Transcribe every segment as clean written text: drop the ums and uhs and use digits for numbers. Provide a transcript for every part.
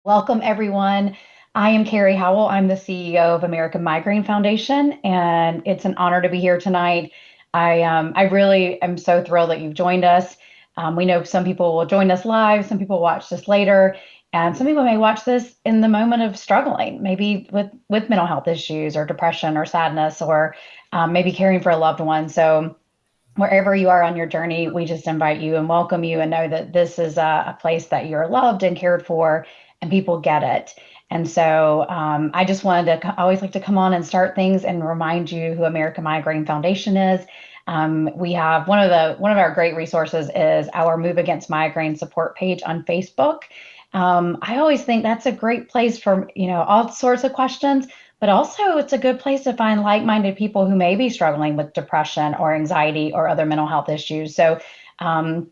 Welcome, everyone. I am Carrie Howell. I'm the CEO of American Migraine Foundation, and it's an honor to be here tonight. I really am so thrilled that you've joined us. We know some people will join us live, some people watch this later, and some people may watch this in the moment of struggling, maybe with mental health issues or depression or sadness, or maybe caring for a loved one. So wherever you are on your journey, we just invite you and welcome you and know that this is a place that you're loved and cared for, and people get it. And so I just wanted to I always like to come on and start things and remind you who American Migraine Foundation is. We have one of our great resources is our Move Against Migraine support page on Facebook. I always think that's a great place for all sorts of questions, but also it's a good place to find like-minded people who may be struggling with depression or anxiety or other mental health issues. So um,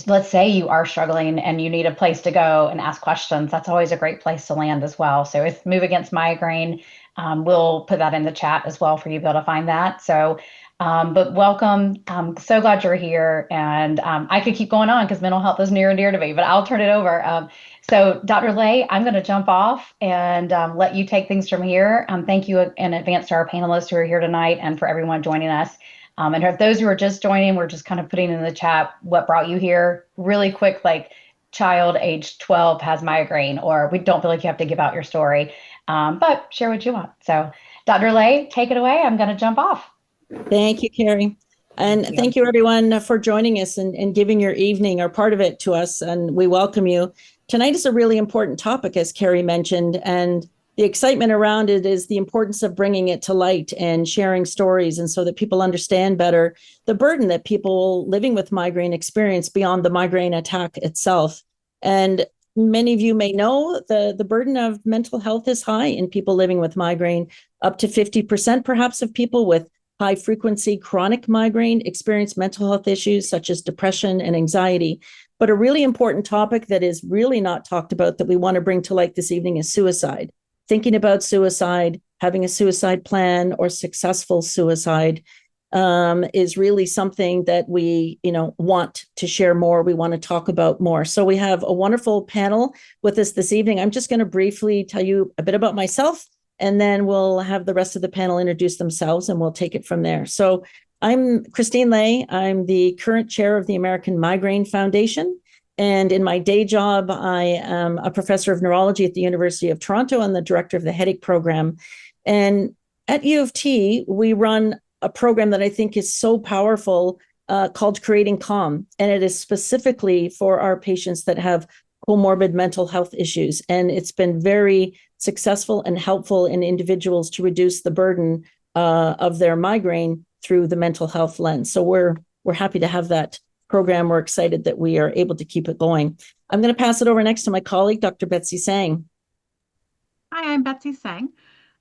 let's say you are struggling and you need a place to go and ask questions. That's always a great place to land as well. So it's Move Against Migraine. We'll put that in the chat as well for you to be able to find that. So but welcome. I'm so glad you're here. And I could keep going on because mental health is near and dear to me, but I'll turn it over. So, Dr. Lay, I'm going to jump off and let you take things from here. Thank you in advance to our panelists who are here tonight and for everyone joining us. And for those who are just joining, we're just kind of putting in the chat what brought you here. Really quick, like child age 12 has migraine, or we don't feel like you have to give out your story, but share what you want. So, Dr. Lay, take it away. I'm going to jump off. Thank you, Carrie. And thank you, everyone, for joining us and giving your evening or part of it to us. And we welcome you. Tonight is a really important topic, as Carrie mentioned, and the excitement around it is the importance of bringing it to light and sharing stories, and so that people understand better the burden that people living with migraine experience beyond the migraine attack itself. And many of you may know the burden of mental health is high in people living with migraine. Up to 50% perhaps of people with high frequency chronic migraine experience mental health issues such as depression and anxiety. But a really important topic that is really not talked about that we want to bring to light this evening is suicide. Thinking about suicide, having a suicide plan or successful suicide is really something that we want to share more. We want to talk about more. So we have a wonderful panel with us this evening. I'm just going to briefly tell you a bit about myself, and then we'll have the rest of the panel introduce themselves and we'll take it from there. So I'm Christine Lay. I'm the current chair of the American Migraine Foundation. And in my day job, I am a professor of neurology at the University of Toronto and the director of the headache program. And at U of T, we run a program that I think is so powerful called Creating Calm. And it is specifically for our patients that have comorbid mental health issues. And it's been very successful and helpful in individuals to reduce the burden of their migraine through the mental health lens. So we're happy to have that program. We're excited that we are able to keep it going. I'm going to pass it over next to my colleague, Dr. Betsy Sang. Hi, I'm Betsy Sang.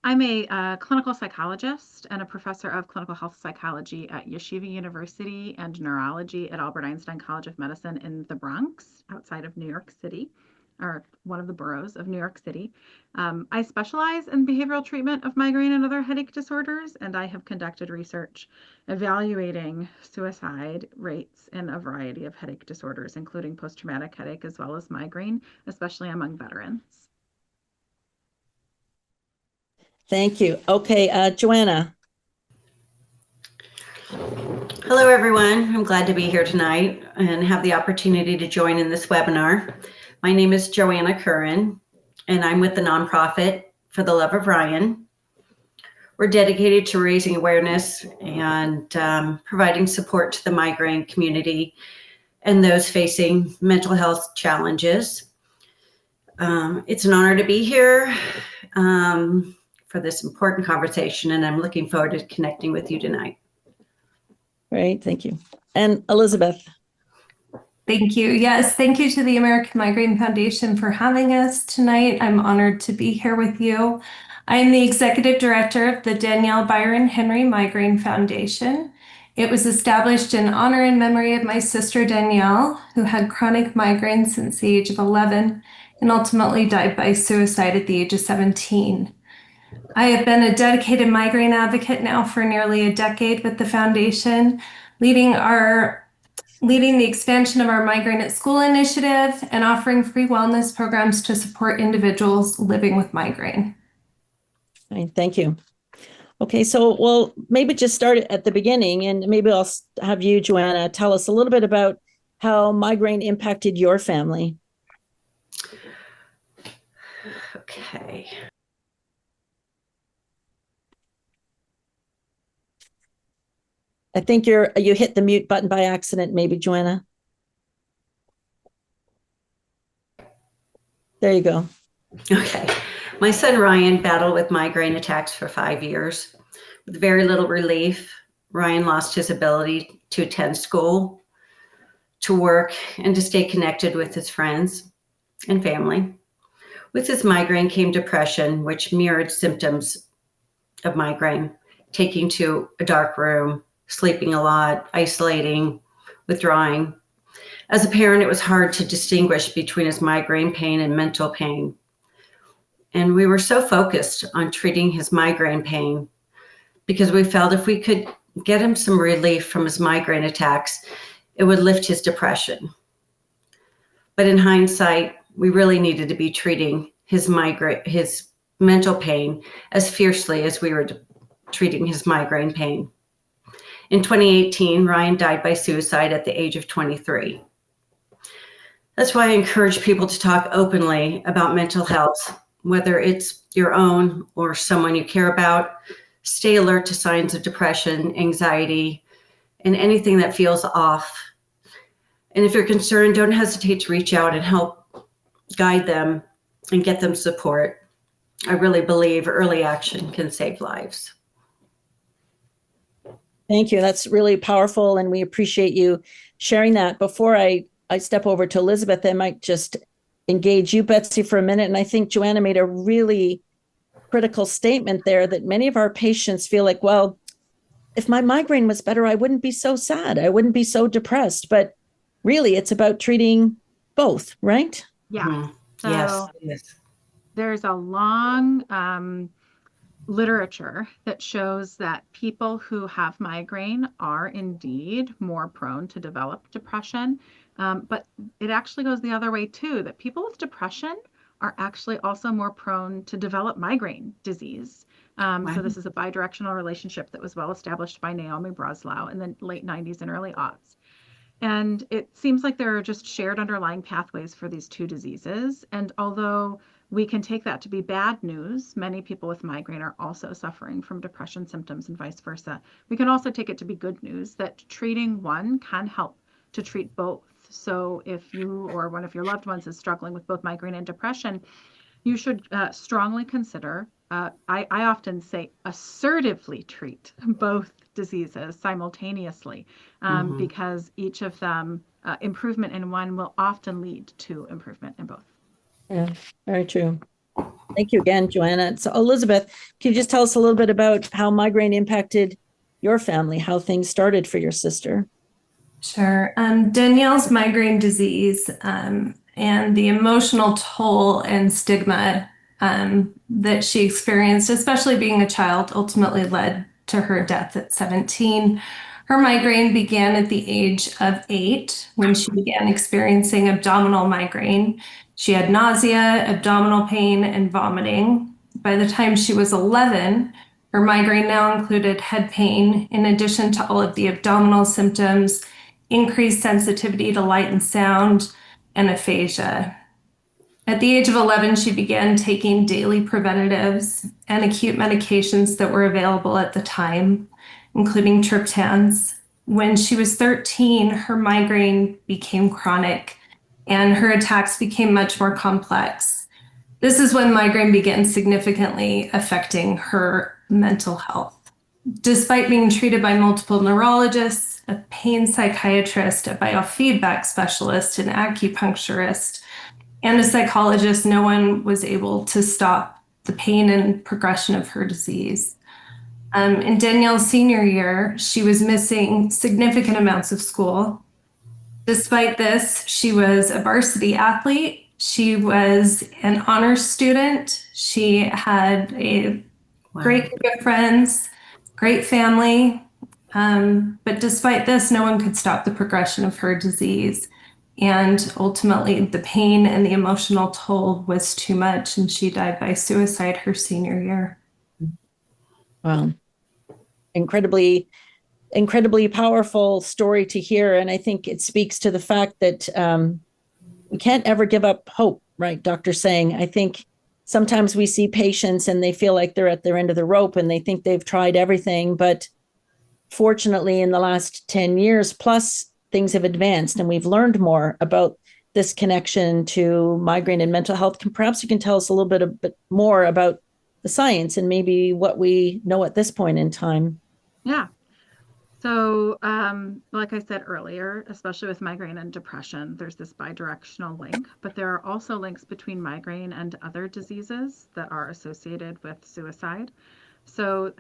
I'm a clinical psychologist and a professor of clinical health psychology at Yeshiva University and neurology at Albert Einstein College of Medicine in the Bronx, outside of New York City, or one of the boroughs of New York City. I specialize in behavioral treatment of migraine and other headache disorders, and I have conducted research evaluating suicide rates in a variety of headache disorders, including post-traumatic headache as well as migraine, especially among veterans. Thank you. Okay, Joanna. Hello, everyone. I'm glad to be here tonight and have the opportunity to join in this webinar. My name is Joanna Curran, and I'm with the nonprofit For the Love of Ryan. We're dedicated to raising awareness and providing support to the migraine community and those facing mental health challenges. It's an honor to be here for this important conversation, and I'm looking forward to connecting with you tonight. Great, thank you. And Elizabeth. Thank you. Yes, thank you to the American Migraine Foundation for having us tonight. I'm honored to be here with you. I am the executive director of the Danielle Byron Henry Migraine Foundation. It was established in honor and memory of my sister Danielle, who had chronic migraine since the age of 11 and ultimately died by suicide at the age of 17. I have been a dedicated migraine advocate now for nearly a decade with the foundation, leading our leading the expansion of our Migraine at School initiative, and offering free wellness programs to support individuals living with migraine. Fine, thank you. Okay, so well, maybe just start at the beginning, and maybe I'll have you, Joanna, tell us a little bit about how migraine impacted your family. Okay. I think you hit the mute button by accident, maybe, Joanna. There you go. Okay. My son Ryan battled with migraine attacks for 5 years. With very little relief, Ryan lost his ability to attend school, to work, and to stay connected with his friends and family. With his migraine came depression, which mirrored symptoms of migraine, taking to a dark room, sleeping a lot, isolating, withdrawing. As a parent, it was hard to distinguish between his migraine pain and mental pain. And we were so focused on treating his migraine pain because we felt if we could get him some relief from his migraine attacks, it would lift his depression. But in hindsight, we really needed to be treating his mental pain as fiercely as we were treating his migraine pain. In 2018, Ryan died by suicide at the age of 23. That's why I encourage people to talk openly about mental health, whether it's your own or someone you care about. Stay alert to signs of depression, anxiety, and anything that feels off. And if you're concerned, don't hesitate to reach out and help guide them and get them support. I really believe early action can save lives. Thank you. That's really powerful, and we appreciate you sharing that. Before I step over to Elizabeth, I might just engage you, Betsy, for a minute. And I think Joanna made a really critical statement there that many of our patients feel like, well, if my migraine was better, I wouldn't be so sad. I wouldn't be so depressed. But really, it's about treating both, right? Yeah. Mm-hmm. So yes. There's a long literature that shows that people who have migraine are indeed more prone to develop depression. But it actually goes the other way too, that people with depression are actually also more prone to develop migraine disease. Wow. So this is a bidirectional relationship that was well established by Naomi Breslau in the late 90s and early aughts. And it seems like there are just shared underlying pathways for these two diseases. And although we can take that to be bad news, many people with migraine are also suffering from depression symptoms and vice versa. We can also take it to be good news that treating one can help to treat both. So if you or one of your loved ones is struggling with both migraine and depression, you should strongly consider, I often say assertively treat both diseases simultaneously, because each of them, improvement in one will often lead to improvement in both. Yeah, very true. Thank you again, Joanna. So Elizabeth, can you just tell us a little bit about how migraine impacted your family, how things started for your sister? Sure. Danielle's migraine disease and the emotional toll and stigma that she experienced, especially being a child, ultimately led to her death at 17. Her migraine began at the age of 8 when she began experiencing abdominal migraine. She had nausea, abdominal pain, and vomiting. By the time she was 11, her migraine now included head pain, in addition to all of the abdominal symptoms, increased sensitivity to light and sound, and aphasia. At the age of 11, she began taking daily preventatives and acute medications that were available at the time, including triptans. When she was 13, her migraine became chronic and her attacks became much more complex. This is when migraine began significantly affecting her mental health. Despite being treated by multiple neurologists, a pain psychiatrist, a biofeedback specialist, an acupuncturist, and a psychologist, no one was able to stop the pain and progression of her disease. In Danielle's senior year, she was missing significant amounts of school. Despite this, she was a varsity athlete. She was an honors student. She had a great group of friends, great family, But despite this, no one could stop the progression of her disease. And ultimately, the pain and the emotional toll was too much, and she died by suicide her senior year. Wow. Incredibly powerful story to hear. And I think it speaks to the fact that we can't ever give up hope, right, Dr. Sang? I think sometimes we see patients and they feel like they're at their end of the rope and they think they've tried everything. But fortunately, in the last 10 years plus, things have advanced and we've learned more about this connection to migraine and mental health. Perhaps you can tell us a little bit more about the science and maybe what we know at this point in time. Yeah. So, like I said earlier, especially with migraine and depression, there's this bidirectional link, but there are also links between migraine and other diseases that are associated with suicide. So,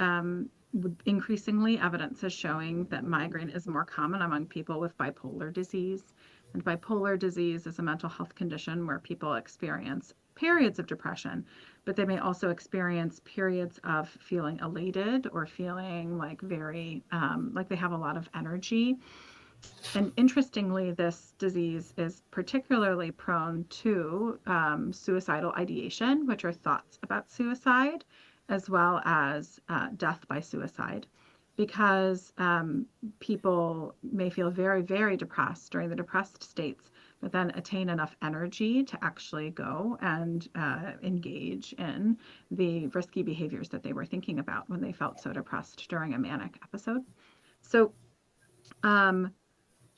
increasingly, evidence is showing that migraine is more common among people with bipolar disease. And bipolar disease is a mental health condition where people experience periods of depression, but they may also experience periods of feeling elated or feeling like very, like they have a lot of energy. And interestingly, this disease is particularly prone to suicidal ideation, which are thoughts about suicide, as well as death by suicide, because people may feel very, very depressed during the depressed states, but then attain enough energy to actually go and engage in the risky behaviors that they were thinking about when they felt so depressed during a manic episode. So, um,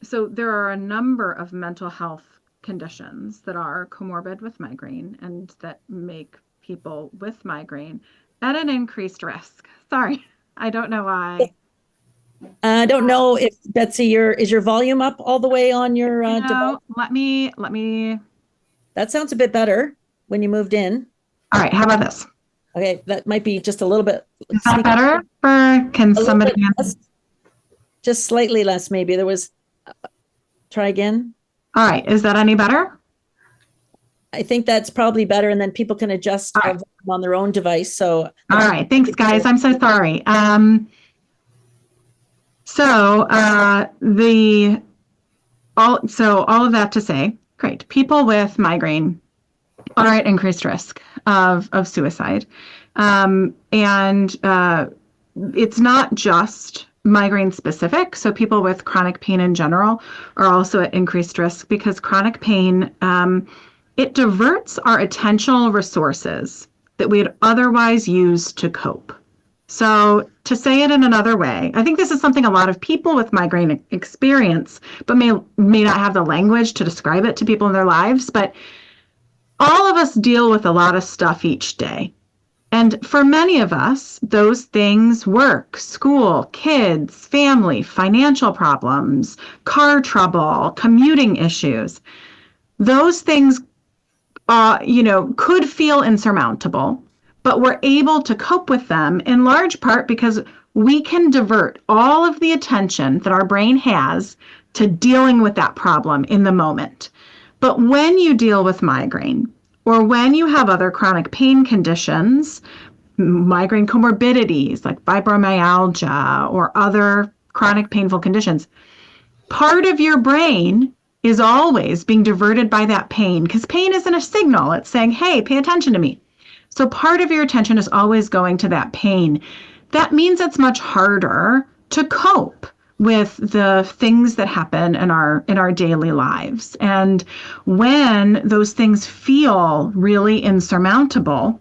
so there are a number of mental health conditions that are comorbid with migraine and that make people with migraine at an increased risk. Sorry, I don't know why. I don't know if Betsy, is your volume up all the way on your device? Let me. That sounds a bit better when you moved in. All right, how about this? Okay, that might be just a little bit. Is that better? Or can somebody less, just slightly less? Maybe there was. Try again. All right, is that any better? I think that's probably better, and then people can adjust on their own device. So. All right, thanks, guys. I'm so sorry. So all of that to say, great. People with migraine are at increased risk of suicide, and it's not just migraine specific. So people with chronic pain in general are also at increased risk because chronic pain it diverts our attentional resources that we'd otherwise use to cope. So to say it in another way, I think this is something a lot of people with migraine experience, but may not have the language to describe it to people in their lives. But all of us deal with a lot of stuff each day. And for many of us, those things work, school, kids, family, financial problems, car trouble, commuting issues. Those things, could feel insurmountable, but we're able to cope with them in large part because we can divert all of the attention that our brain has to dealing with that problem in the moment. But when you deal with migraine, or when you have other chronic pain conditions, migraine comorbidities like fibromyalgia or other chronic painful conditions, part of your brain is always being diverted by that pain because pain isn't a signal. It's saying, hey, pay attention to me. So part of your attention is always going to that pain. That means it's much harder to cope with the things that happen in our daily lives. And when those things feel really insurmountable,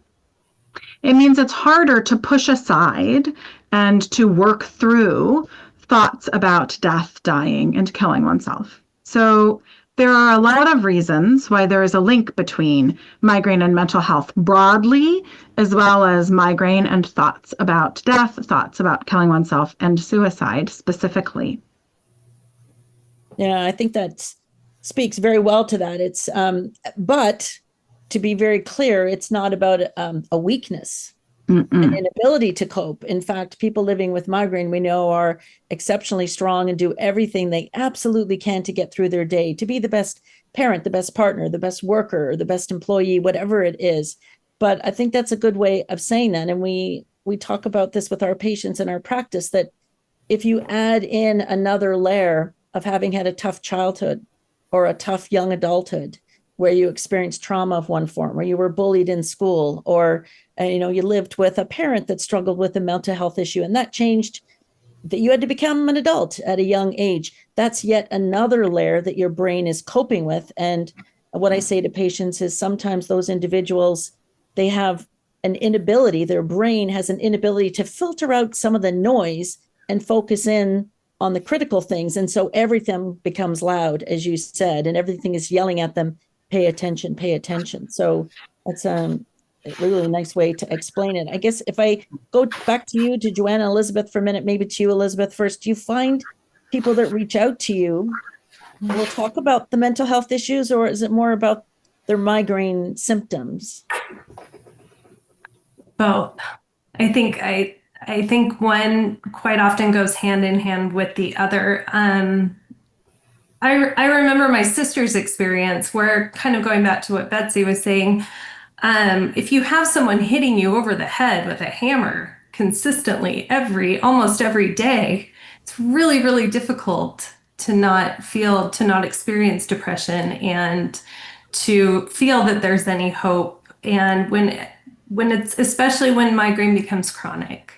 it means it's harder to push aside and to work through thoughts about death, dying, and killing oneself. So there are a lot of reasons why there is a link between migraine and mental health broadly, as well as migraine and thoughts about death, thoughts about killing oneself, and suicide specifically. Yeah, I think that speaks very well to that. It's but to be very clear, it's not about a weakness, an inability to cope. In fact, people living with migraine, we know, are exceptionally strong and do everything they absolutely can to get through their day, to be the best parent, the best partner, the best worker, the best employee, whatever it is. But I think that's a good way of saying that. And we talk about this with our patients in our practice, that if you add in another layer of having had a tough childhood or a tough young adulthood where you experienced trauma of one form, or you were bullied in school, or you lived with a parent that struggled with a mental health issue, and that changed, that you had to become an adult at a young age, that's yet another layer that your brain is coping with. And what I say to patients is sometimes those individuals, they have an inability, their brain has an inability to filter out some of the noise and focus in on the critical things. And so everything becomes loud, as you said, and everything is yelling at them, pay attention, pay attention. So that's a really nice way to explain it. I guess if I go back to you, to Joanna, Elizabeth for a minute, maybe to you, Elizabeth, first, do you find people that reach out to you will talk about the mental health issues, or is it more about their migraine symptoms? Both. I think one quite often goes hand in hand with the other. I remember my sister's experience where, kind of going back to what Betsy was saying, if you have someone hitting you over the head with a hammer consistently almost every day, it's really, really difficult to not experience depression and to feel that there's any hope. And when it's, especially when migraine becomes chronic,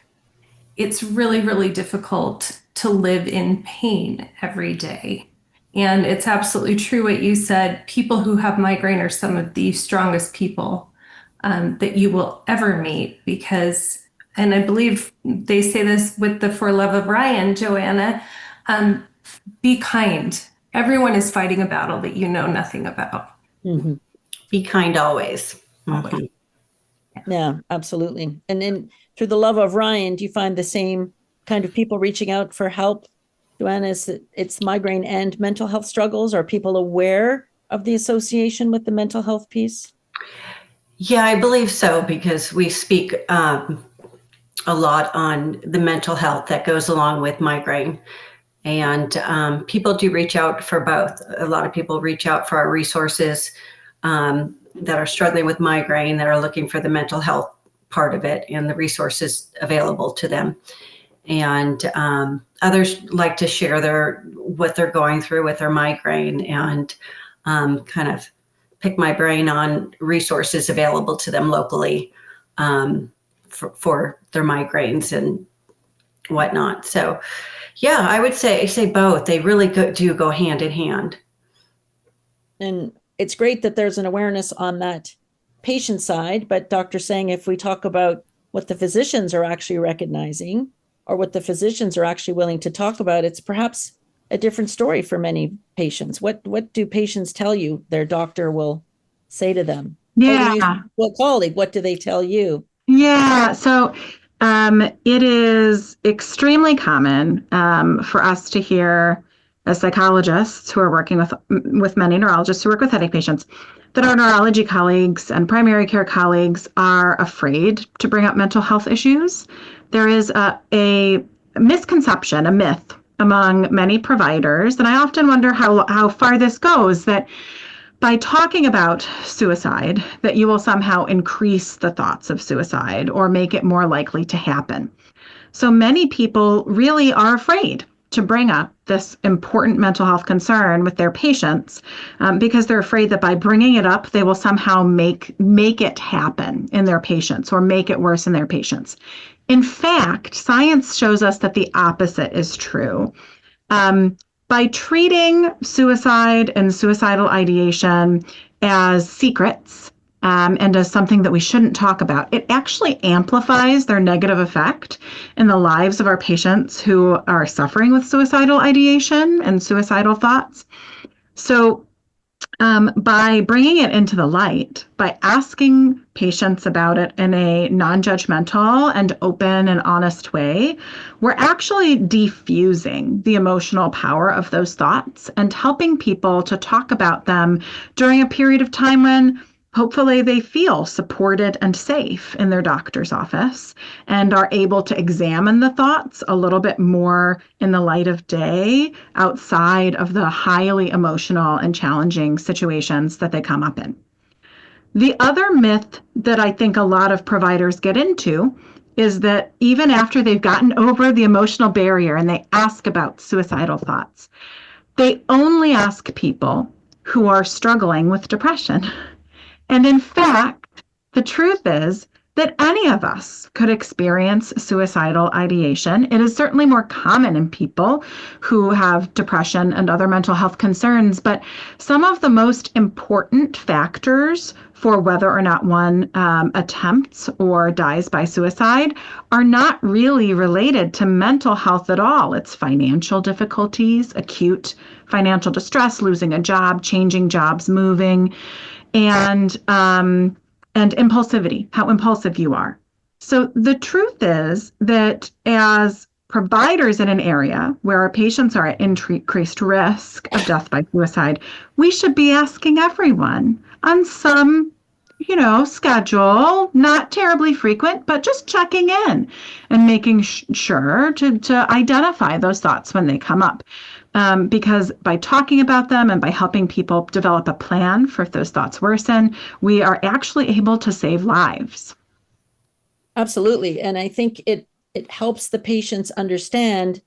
it's really, really difficult to live in pain every day. And it's absolutely true what you said. People who have migraine are some of the strongest people that you will ever meet, because, and I believe they say this with the For Love of Ryan, Joanna, be kind. Everyone is fighting a battle that you know nothing about. Mm-hmm. Be kind always. Always. Yeah, absolutely. And then through the Love of Ryan, do you find the same kind of people reaching out for help? Joanna, is it's migraine and mental health struggles? Are people aware of the association with the mental health piece? Yeah, I believe so, because we speak a lot on the mental health that goes along with migraine. And people do reach out for both. A lot of people reach out for our resources that are struggling with migraine, that are looking for the mental health part of it and the resources available to them. And others like to share what they're going through with their migraine, and kind of pick my brain on resources available to them locally for their migraines and whatnot. So yeah, I would say both. They really do go hand in hand. And it's great that there's an awareness on that patient side, but Dr. Sang, if we talk about what the physicians are actually recognizing, or what the physicians are actually willing to talk about, it's perhaps a different story for many patients. What do patients tell you their doctor will say to them? Yeah. What colleague, what do they tell you? Yeah. So it is extremely common for us to hear, as psychologists who are working with many neurologists who work with headache patients, that our neurology colleagues and primary care colleagues are afraid to bring up mental health issues. There is a misconception, a myth among many providers, and I often wonder how far this goes, that by talking about suicide, that you will somehow increase the thoughts of suicide or make it more likely to happen. So many people really are afraid to bring up this important mental health concern with their patients because they're afraid that by bringing it up, they will somehow make it happen in their patients or make it worse in their patients. In fact, science shows us that the opposite is true. By treating suicide and suicidal ideation as secrets and as something that we shouldn't talk about, it actually amplifies their negative effect in the lives of our patients who are suffering with suicidal ideation and suicidal thoughts. So by bringing it into the light, by asking patients about it in a non-judgmental and open and honest way, we're actually diffusing the emotional power of those thoughts and helping people to talk about them during a period of time when hopefully they feel supported and safe in their doctor's office and are able to examine the thoughts a little bit more in the light of day outside of the highly emotional and challenging situations that they come up in. The other myth that I think a lot of providers get into is that even after they've gotten over the emotional barrier and they ask about suicidal thoughts, they only ask people who are struggling with depression. And in fact, the truth is that any of us could experience suicidal ideation. It is certainly more common in people who have depression and other mental health concerns, but some of the most important factors for whether or not one attempts or dies by suicide are not really related to mental health at all. It's financial difficulties, acute financial distress, losing a job, changing jobs, moving, and impulsivity, how impulsive you are. So the truth is that as providers in an area where our patients are at increased risk of death by suicide, we should be asking everyone on some, schedule, not terribly frequent, but just checking in and making sure to identify those thoughts when they come up. Because by talking about them and by helping people develop a plan for if those thoughts worsen, we are actually able to save lives. Absolutely. And I think it helps the patients understand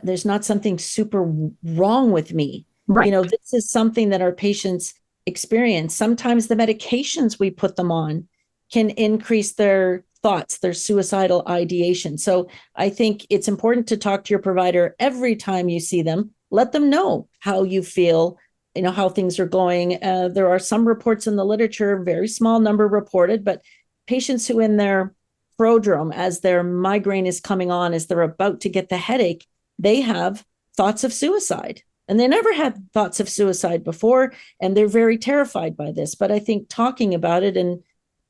there's not something super wrong with me. Right. This is something that our patients experience. Sometimes the medications we put them on can increase their thoughts, their suicidal ideation. So I think it's important to talk to your provider every time you see them. Let them know how you feel, how things are going. There are some reports in the literature, very small number reported, but patients who in their prodrome, as their migraine is coming on, as they're about to get the headache, they have thoughts of suicide. And they never had thoughts of suicide before, and they're very terrified by this. But I think talking about it in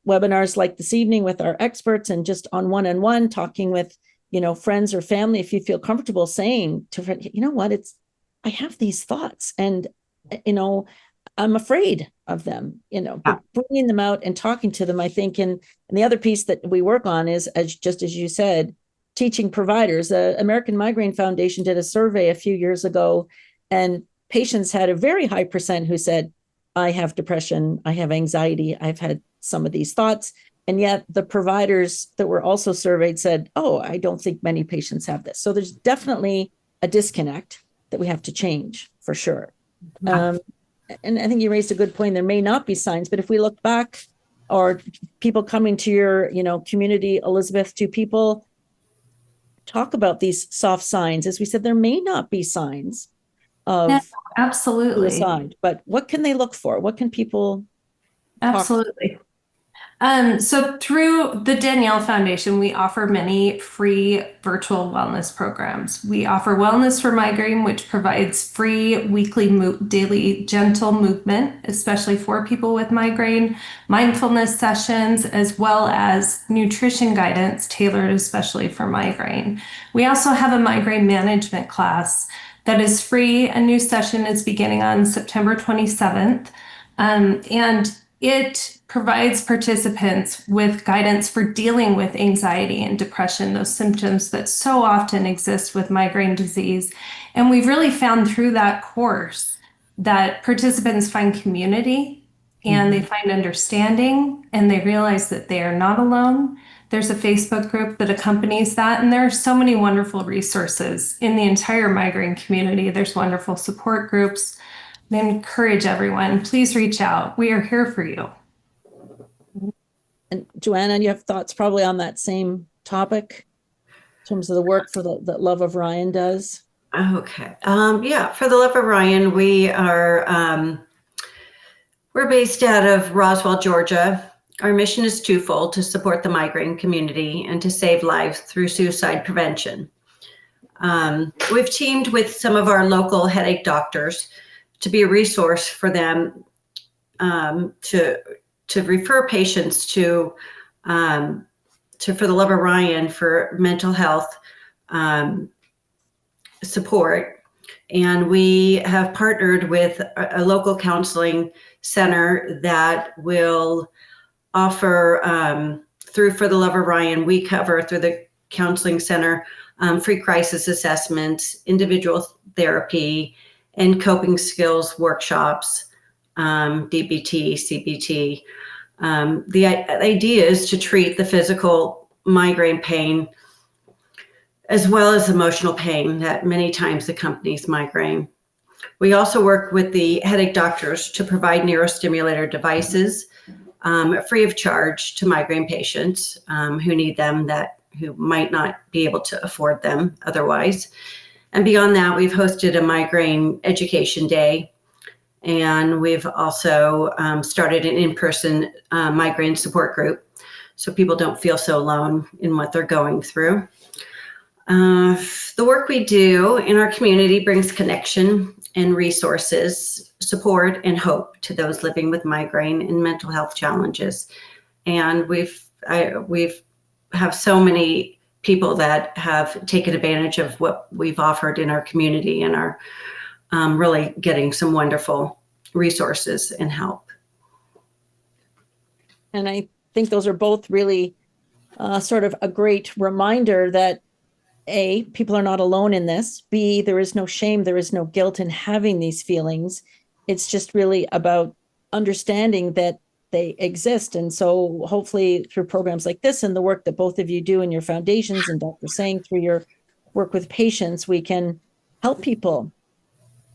webinars like this evening with our experts and just on one-on-one talking with, friends or family, if you feel comfortable saying to friends, I have these thoughts and, I'm afraid of them, but bringing them out and talking to them, I think. And the other piece that we work on is, as you said, teaching providers. The American Migraine Foundation did a survey a few years ago, and patients had a very high percent who said, I have depression, I have anxiety, I've had some of these thoughts. And yet the providers that were also surveyed said, oh, I don't think many patients have this. So there's definitely a disconnect that we have to change for sure. And I think you raised a good point. There may not be signs, but if we look back, or people coming to your, community, Elizabeth, do people talk about these soft signs? As we said, there may not be signs of absolutely suicide, but what can they look for? What can people absolutely so through the Danielle Foundation, we offer many free virtual wellness programs. We offer Wellness for Migraine, which provides free weekly daily gentle movement, especially for people with migraine, mindfulness sessions, as well as nutrition guidance tailored especially for migraine. We also have a migraine management class that is free. A new session is beginning on September 27th. And it provides participants with guidance for dealing with anxiety and depression, those symptoms that so often exist with migraine disease. And we've really found through that course that participants find community and they find understanding, and they realize that they are not alone. There's a Facebook group that accompanies that, and there are so many wonderful resources in the entire migraine community. There's wonderful support groups. I encourage everyone, please reach out. We are here for you. And Joanna, you have thoughts probably on that same topic in terms of the work that Love of Ryan does? Okay. For the Love of Ryan, we are we're based out of Roswell, Georgia. Our mission is twofold: to support the migraine community and to save lives through suicide prevention. We've teamed with some of our local headache doctors to be a resource for them, to refer patients to for the Love of Ryan for mental health support. And we have partnered with a local counseling center that will offer through For the Love of Ryan. We cover through the counseling center free crisis assessments, individual therapy, and coping skills workshops, DBT, CBT. The idea is to treat the physical migraine pain, as well as emotional pain that many times accompanies migraine. We also work with the headache doctors to provide neurostimulator devices free of charge to migraine patients who need them, who might not be able to afford them otherwise. And beyond that, we've hosted a migraine education day, and we've also started an in-person migraine support group so people don't feel so alone in what they're going through. The work we do in our community brings connection and resources, support, and hope to those living with migraine and mental health challenges. And we've have so many people that have taken advantage of what we've offered in our community and are really getting some wonderful resources and help. And I think those are both really sort of a great reminder that A, people are not alone in this. B, there is no shame, there is no guilt in having these feelings. It's just really about understanding that they exist. And so hopefully through programs like this and the work that both of you do in your foundations and Dr. Sang through your work with patients, we can help people,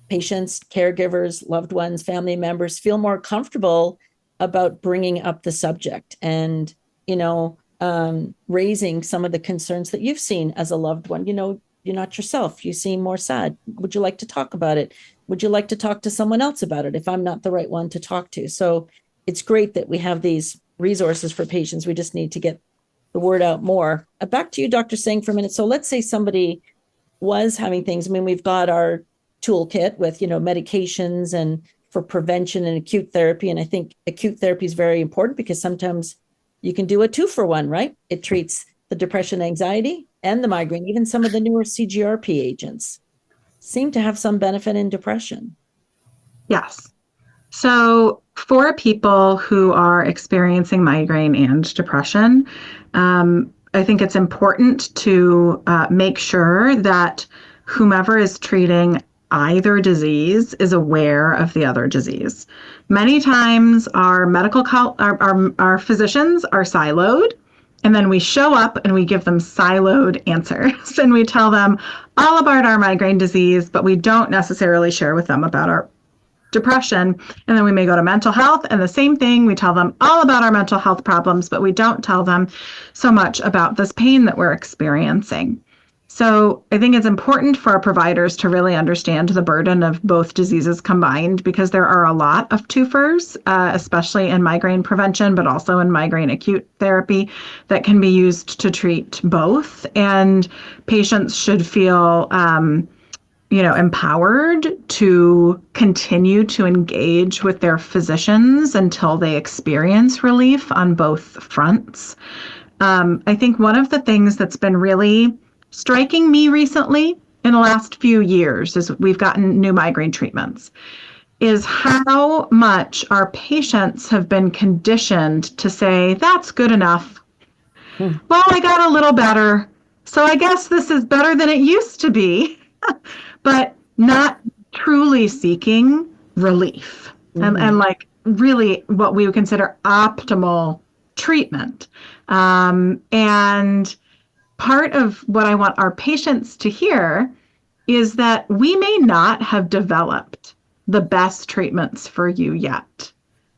patients, caregivers, loved ones, family members feel more comfortable about bringing up the subject and, raising some of the concerns that you've seen as a loved one. You're not yourself. You seem more sad. Would you like to talk about it? Would you like to talk to someone else about it if I'm not the right one to talk to? So it's great that we have these resources for patients. We just need to get the word out more. Back to you, Dr. Singh, for a minute. So let's say somebody was having things. I mean, we've got our toolkit with, medications and for prevention and acute therapy. And I think acute therapy is very important because sometimes you can do a 2-for-1, right? It treats the depression, anxiety, and the migraine. Even some of the newer CGRP agents seem to have some benefit in depression. Yes. So for people who are experiencing migraine and depression, I think it's important to make sure that whomever is treating either disease is aware of the other disease. Many times our our physicians are siloed, and then we show up and we give them siloed answers and we tell them all about our migraine disease, but we don't necessarily share with them about our depression. And then we may go to mental health, and the same thing, we tell them all about our mental health problems, but we don't tell them so much about this pain that we're experiencing. So I think it's important for our providers to really understand the burden of both diseases combined, because there are a lot of twofers, especially in migraine prevention, but also in migraine acute therapy that can be used to treat both. And patients should feel empowered to continue to engage with their physicians until they experience relief on both fronts. I think one of the things that's been really striking me recently in the last few years as we've gotten new migraine treatments is how much our patients have been conditioned to say, that's good enough. Well, I got a little better, so I guess this is better than it used to be. But not truly seeking relief and like really what we would consider optimal treatment. And part of what I want our patients to hear is that we may not have developed the best treatments for you yet,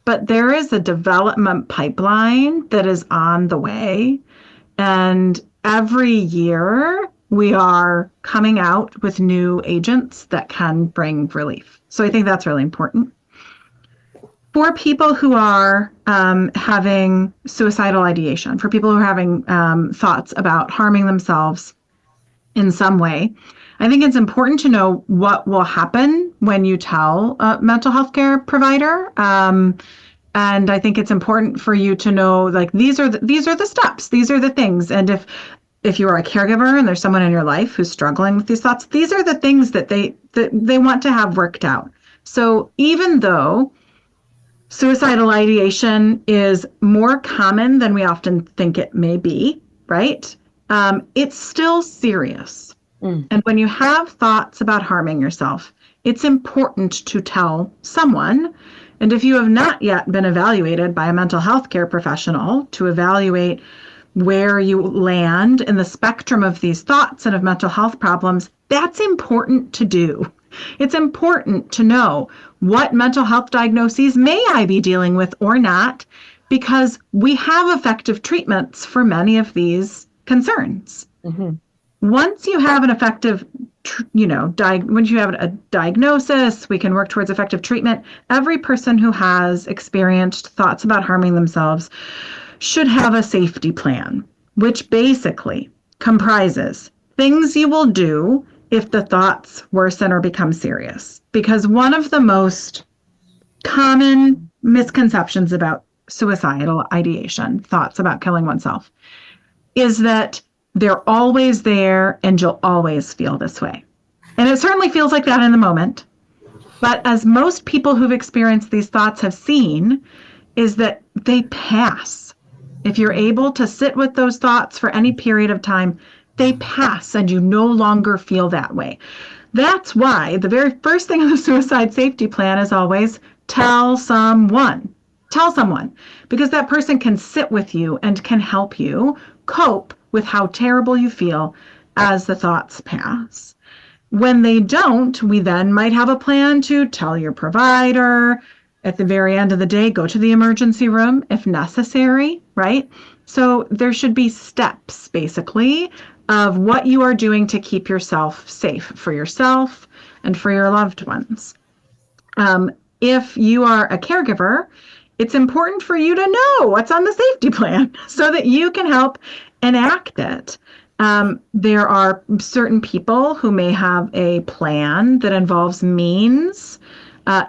but there is a development pipeline that is on the way. And every year, we are coming out with new agents that can bring relief. So I think that's really important. For people who are having suicidal ideation, for people who are having thoughts about harming themselves in some way, I think it's important to know what will happen when you tell a mental health care provider. And I think it's important for you to know, like, these are the steps, these are the things. And if you are a caregiver and there's someone in your life who's struggling with these thoughts, these are the things that they want to have worked out. So even though suicidal ideation is more common than we often think it may be, right? It's still serious. And when you have thoughts about harming yourself, it's important to tell someone. And if you have not yet been evaluated by a mental health care professional to evaluate where you land in the spectrum of these thoughts and of mental health problems, that's important to do. It's important to know what mental health diagnoses may I be dealing with or not, because we have effective treatments for many of these concerns. Mm-hmm. Once you have an effective, once you have a diagnosis, we can work towards effective treatment. Every person who has experienced thoughts about harming themselves should have a safety plan, which basically comprises things you will do if the thoughts worsen or become serious. Because one of the most common misconceptions about suicidal ideation, thoughts about killing oneself, is that they're always there and you'll always feel this way. And it certainly feels like that in the moment. But as most people who've experienced these thoughts have seen, is that they pass. If you're able to sit with those thoughts for any period of time, they pass and you no longer feel that way. That's why the very first thing on the suicide safety plan is always tell someone. Tell someone, because that person can sit with you and can help you cope with how terrible you feel as the thoughts pass. When they don't, we then might have a plan to tell your provider. At the very end of the day, go to the emergency room if necessary, right? So there should be steps, basically, of what you are doing to keep yourself safe for yourself and for your loved ones. If you are a caregiver, it's important for you to know what's on the safety plan so that you can help enact it. There are certain people who may have a plan that involves means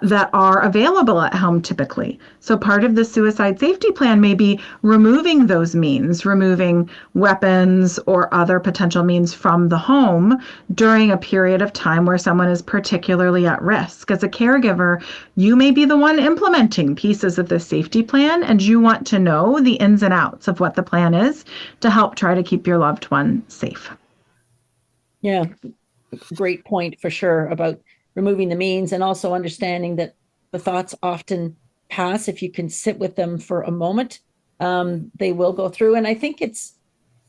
that are available at home typically. So part of the suicide safety plan may be removing those means, removing weapons or other potential means from the home during a period of time where someone is particularly at risk. As a caregiver, you may be the one implementing pieces of the safety plan, and you want to know the ins and outs of what the plan is to help try to keep your loved one safe. Yeah, great point for sure about removing the means, and also understanding that the thoughts often pass. If you can sit with them for a moment, they will go through. And I think it's,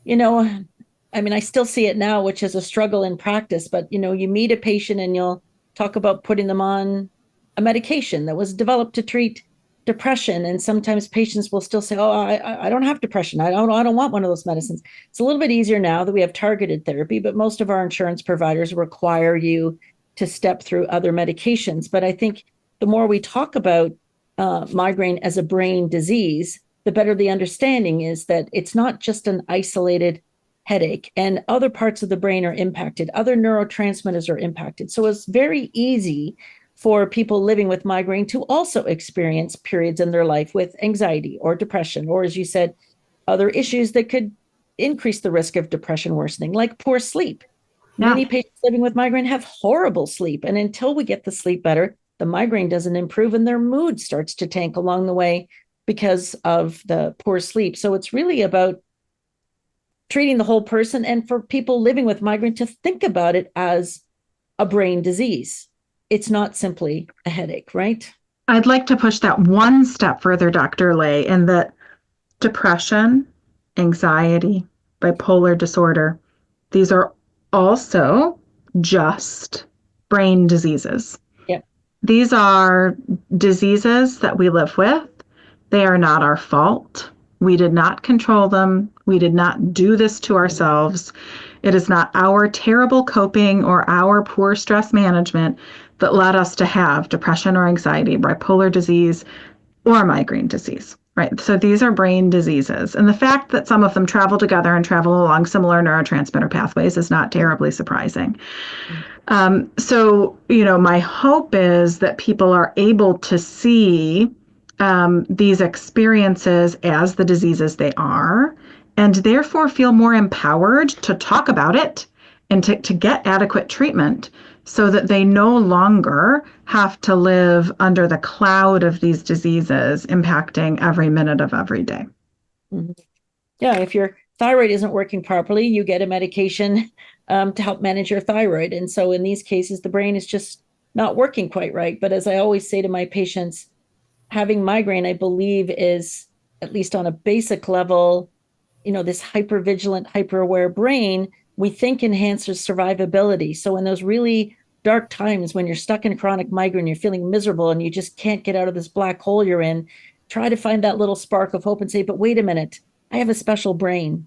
I still see it now, which is a struggle in practice, but, you meet a patient and you'll talk about putting them on a medication that was developed to treat depression. And sometimes patients will still say, oh, I don't have depression. I don't want one of those medicines. It's a little bit easier now that we have targeted therapy, but most of our insurance providers require you to step through other medications. But I think the more we talk about migraine as a brain disease, the better the understanding is that it's not just an isolated headache, and other parts of the brain are impacted. Other neurotransmitters are impacted. So it's very easy for people living with migraine to also experience periods in their life with anxiety or depression, or, as you said, other issues that could increase the risk of depression worsening, like poor sleep. Yeah. Many patients living with migraine have horrible sleep. And until we get the sleep better, the migraine doesn't improve and their mood starts to tank along the way because of the poor sleep. So it's really about treating the whole person, and for people living with migraine to think about it as a brain disease. It's not simply a headache, right? I'd like to push that one step further, Dr. Lay, in that depression, anxiety, bipolar disorder, these are also just brain diseases. Yep. These are diseases that we live with. They are not our fault. We did not control them. We did not do this to ourselves. It is not our terrible coping or our poor stress management that led us to have depression or anxiety, bipolar disease, or migraine disease, right? So these are brain diseases. And the fact that some of them travel together and travel along similar neurotransmitter pathways is not terribly surprising. So, my hope is that people are able to see these experiences as the diseases they are, and therefore feel more empowered to talk about it and to get adequate treatment, so that they no longer have to live under the cloud of these diseases impacting every minute of every day. Mm-hmm. Yeah, if your thyroid isn't working properly, you get a medication to help manage your thyroid. And so in these cases, the brain is just not working quite right. But as I always say to my patients, having migraine, I believe, is, at least on a basic level, this hypervigilant, hyper-aware brain, we think enhances survivability. So in those really dark times when you're stuck in chronic migraine, you're feeling miserable and you just can't get out of this black hole you're in, try to find that little spark of hope and say, but wait a minute, I have a special brain.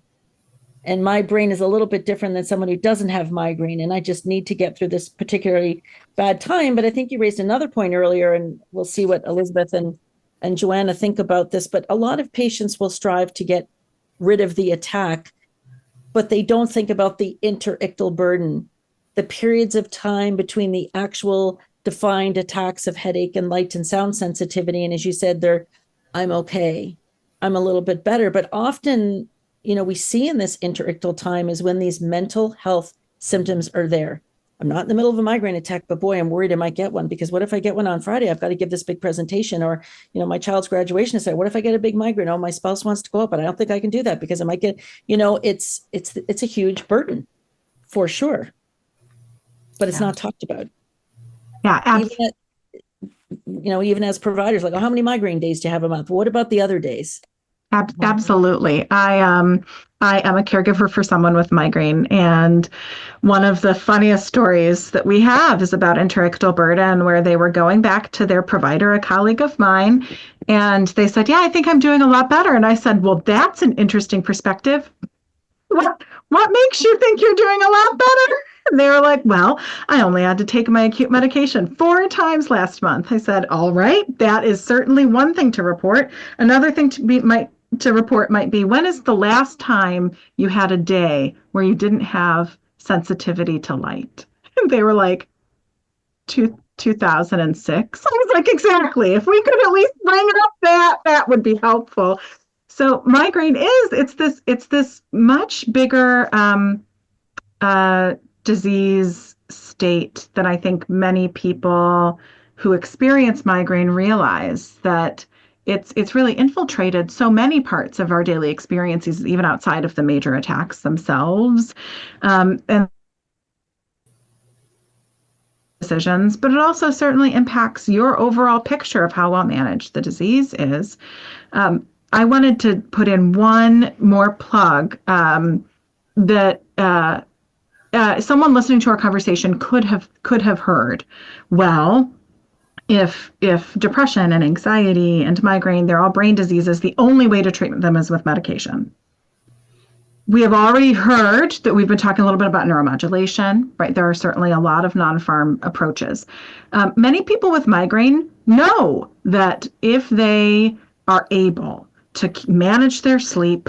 And my brain is a little bit different than someone who doesn't have migraine. And I just need to get through this particularly bad time. But I think you raised another point earlier, and we'll see what Elizabeth and Joanna think about this. But a lot of patients will strive to get rid of the attack, but they don't think about the interictal burden, the periods of time between the actual defined attacks of headache and light and sound sensitivity. And as you said, I'm okay, I'm a little bit better. But often, we see in this interictal time is when these mental health symptoms are there. I'm not in the middle of a migraine attack, but boy, I'm worried I might get one, because what if I get one on Friday? I've got to give this big presentation, or, my child's graduation is there. What if I get a big migraine? Oh, my spouse wants to go out, but I don't think I can do that because I might get, it's a huge burden for sure, but it's not talked about. Yeah. Even as providers, like, oh, how many migraine days do you have a month? What about the other days? Absolutely. I am a caregiver for someone with migraine, and one of the funniest stories that we have is about interictal burden, where they were going back to their provider, a colleague of mine, and they said, "Yeah, I think I'm doing a lot better." And I said, "Well, that's an interesting perspective. What makes you think you're doing a lot better?" And they were like, "Well, I only had to take my acute medication 4 times last month." I said, "All right, that is certainly one thing to report. Another thing to report might be, when is the last time you had a day where you didn't have sensitivity to light?" And they were like, 2006. I was like, exactly. If we could at least bring up that would be helpful. So migraine it's this much bigger disease state than I think many people who experience migraine realize, that it's really infiltrated so many parts of our daily experiences, even outside of the major attacks themselves, and decisions, but it also certainly impacts your overall picture of how well managed the disease is. I wanted to put in one more plug that someone listening to our conversation could have heard. Well, if depression and anxiety and migraine, they're all brain diseases, the only way to treat them is with medication. We have already heard that we've been talking a little bit about neuromodulation, right? There are certainly a lot of non-pharm approaches. Many people with migraine know that if they are able to manage their sleep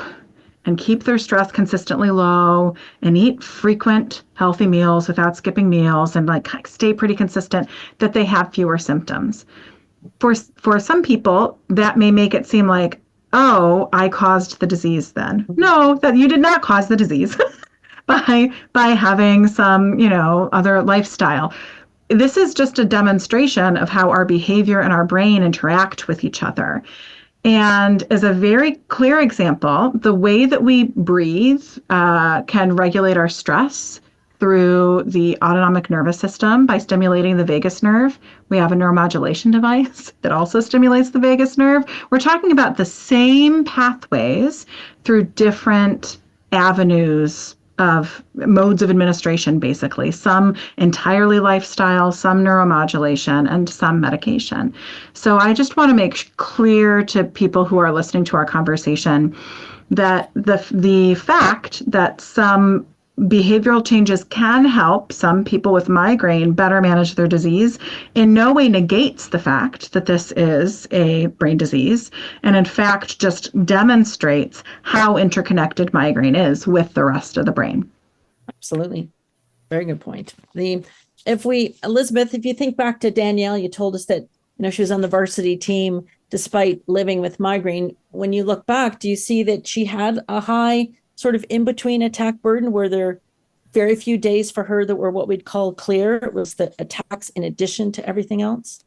and keep their stress consistently low and eat frequent healthy meals without skipping meals and stay pretty consistent, that they have fewer symptoms. For some people, that may make it seem like, oh, I caused the disease then. No, that you did not cause the disease by having some, other lifestyle. This is just a demonstration of how our behavior and our brain interact with each other. And as a very clear example, the way that we breathe can regulate our stress through the autonomic nervous system by stimulating the vagus nerve. We have a neuromodulation device that also stimulates the vagus nerve. We're talking about the same pathways through different avenues of modes of administration, basically. Some entirely lifestyle, some neuromodulation, and some medication. So I just want to make clear to people who are listening to our conversation that the fact that some behavioral changes can help some people with migraine better manage their disease in no way negates the fact that this is a brain disease, and in fact just demonstrates how interconnected migraine is with the rest of the brain. Absolutely. Very good point. Elizabeth, if you think back to Danielle, you told us that she was on the varsity team despite living with migraine. When you look back, do you see that she had a high sort of in-between attack burden? Were there very few days for her that were what we'd call clear? It was the attacks in addition to everything else?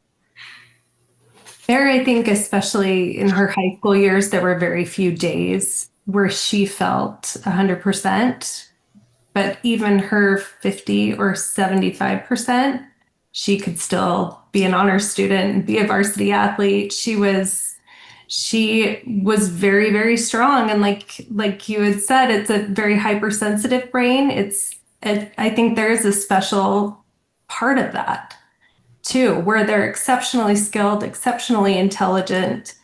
I think especially in her high school years, there were very few days where she felt 100%. But even her 50 or 75%, she could still be an honor student and be a varsity athlete. She was she was very, very strong. And like you had said, it's a very hypersensitive brain. I think there's a special part of that too, where they're exceptionally skilled, exceptionally intelligent.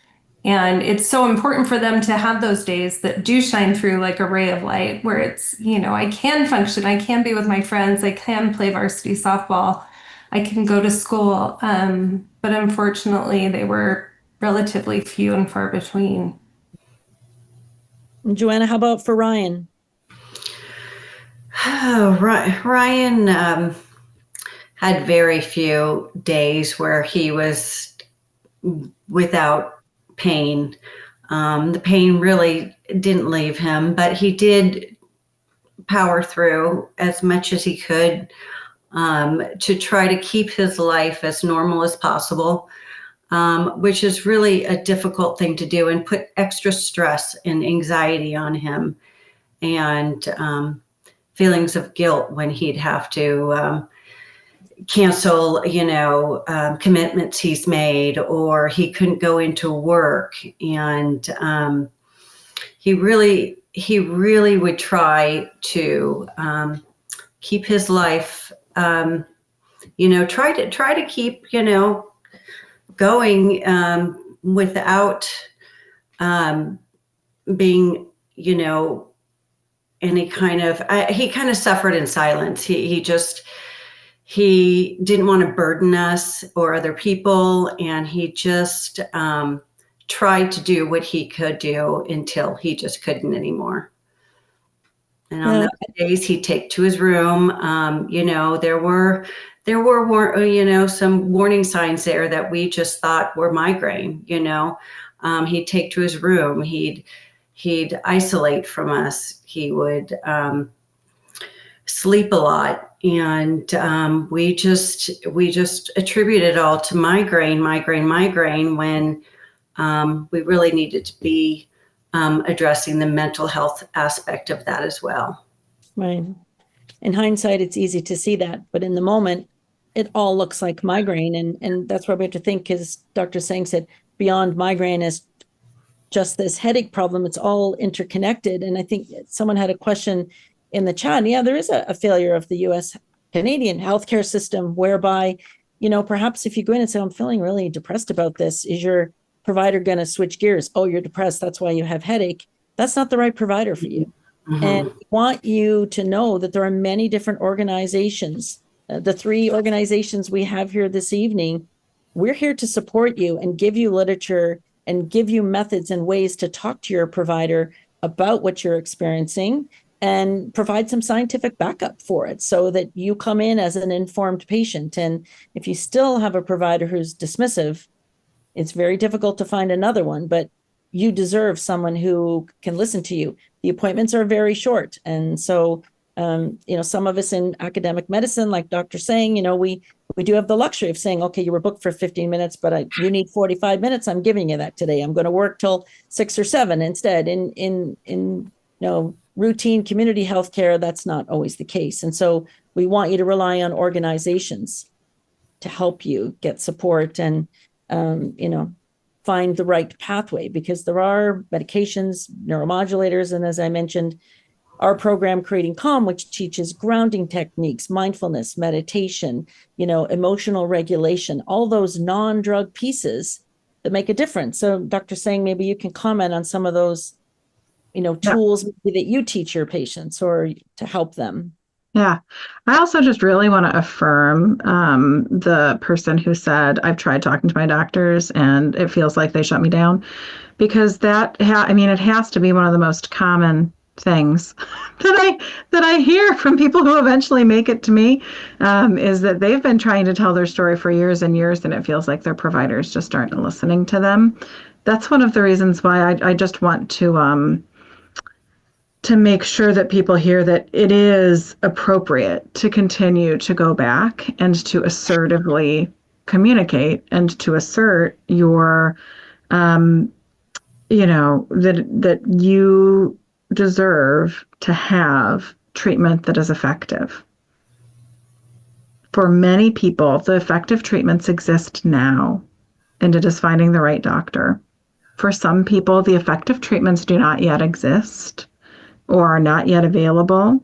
And it's so important for them to have those days that do shine through like a ray of light, where it's, I can function, I can be with my friends, I can play varsity softball, I can go to school. But unfortunately, they were relatively few and far between. Joanna, how about for Ryan? Oh, Ryan had very few days where he was without pain. The pain really didn't leave him, but he did power through as much as he could to try to keep his life as normal as possible, which is really a difficult thing to do and put extra stress and anxiety on him, and feelings of guilt when he'd have to cancel, commitments he's made, or he couldn't go into work. And he really would try to keep his life, try to keep, going without being, any kind of, he kind of suffered in silence. He didn't want to burden us or other people, and he just tried to do what he could do until he just couldn't anymore. And on those days, he'd take to his room. There were some warning signs there that we just thought were migraine. He'd take to his room. He'd isolate from us. He would sleep a lot. And we just attribute it all to migraine, when we really needed to be addressing the mental health aspect of that as well. Right. In hindsight, it's easy to see that, but in the moment, it all looks like migraine. And that's why we have to think, as Dr. Sang said, beyond migraine is just this headache problem. It's all interconnected. And I think someone had a question in the chat. And yeah, there is a failure of the US Canadian healthcare system whereby, perhaps if you go in and say, I'm feeling really depressed about this, is your provider going to switch gears? Oh, you're depressed, that's why you have headache. That's not the right provider for you. Mm-hmm. And we want you to know that there are many different organizations. The 3 organizations we have here this evening, we're here to support you and give you literature and give you methods and ways to talk to your provider about what you're experiencing and provide some scientific backup for it so that you come in as an informed patient. And if you still have a provider who's dismissive, it's very difficult to find another one, but you deserve someone who can listen to you. The appointments are very short. And so, some of us in academic medicine, like Dr. Sang, we do have the luxury of saying, okay, you were booked for 15 minutes, but you need 45 minutes. I'm giving you that today. I'm going to work till 6 or 7 instead. In routine community healthcare, that's not always the case. And so we want you to rely on organizations to help you get support and, find the right pathway, because there are medications, neuromodulators, and as I mentioned, our program Creating Calm, which teaches grounding techniques, mindfulness, meditation, emotional regulation, all those non-drug pieces that make a difference. So Dr. Sang, maybe you can comment on some of those, tools that you teach your patients or to help them. Yeah. I also just really want to affirm the person who said, I've tried talking to my doctors and it feels like they shut me down, because it has to be one of the most common things that I hear from people who eventually make it to me, is that they've been trying to tell their story for years and years, and it feels like their providers just aren't listening to them. That's one of the reasons why I just want to make sure that people hear that it is appropriate to continue to go back and to assertively communicate and to assert your, that you deserve to have treatment that is effective. For many people, the effective treatments exist now, and it is finding the right doctor. For some people, the effective treatments do not yet exist or are not yet available,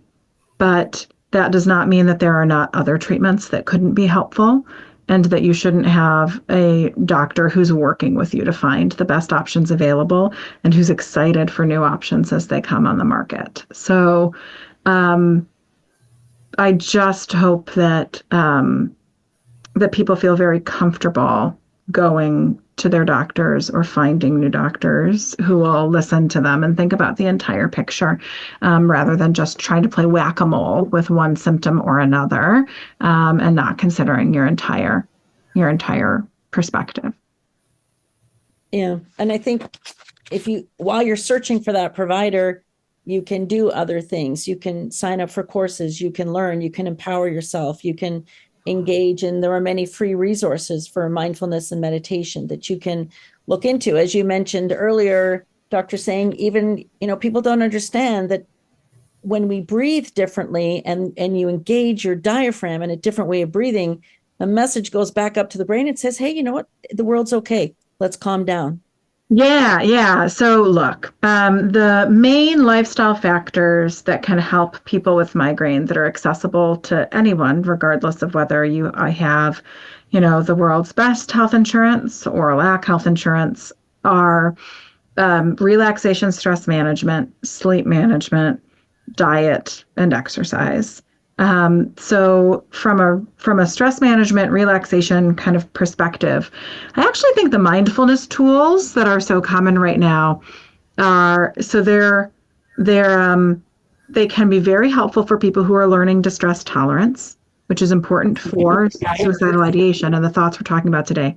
but that does not mean that there are not other treatments that couldn't be helpful and that you shouldn't have a doctor who's working with you to find the best options available and who's excited for new options as they come on the market. So I just hope that that people feel very comfortable going to their doctors or finding new doctors who will listen to them and think about the entire picture rather than just trying to play whack-a-mole with one symptom or another and not considering your entire perspective. Yeah. And I think while you're searching for that provider, you can do other things. You can sign up for courses, you can learn, you can empower yourself, you can engage, and there are many free resources for mindfulness and meditation that you can look into. As you mentioned earlier, Dr. Saying, even, people don't understand that when we breathe differently and you engage your diaphragm in a different way of breathing, the message goes back up to the brain and says, hey, you know what? The world's okay. Let's calm down. Yeah. So look, the main lifestyle factors that can help people with migraine that are accessible to anyone, regardless of whether I have, the world's best health insurance or lack health insurance, are relaxation, stress management, sleep management, diet, and exercise. So from a stress management, relaxation kind of perspective, I actually think the mindfulness tools that are so common right now they can be very helpful for people who are learning distress tolerance, which is important for suicidal ideation and the thoughts we're talking about today.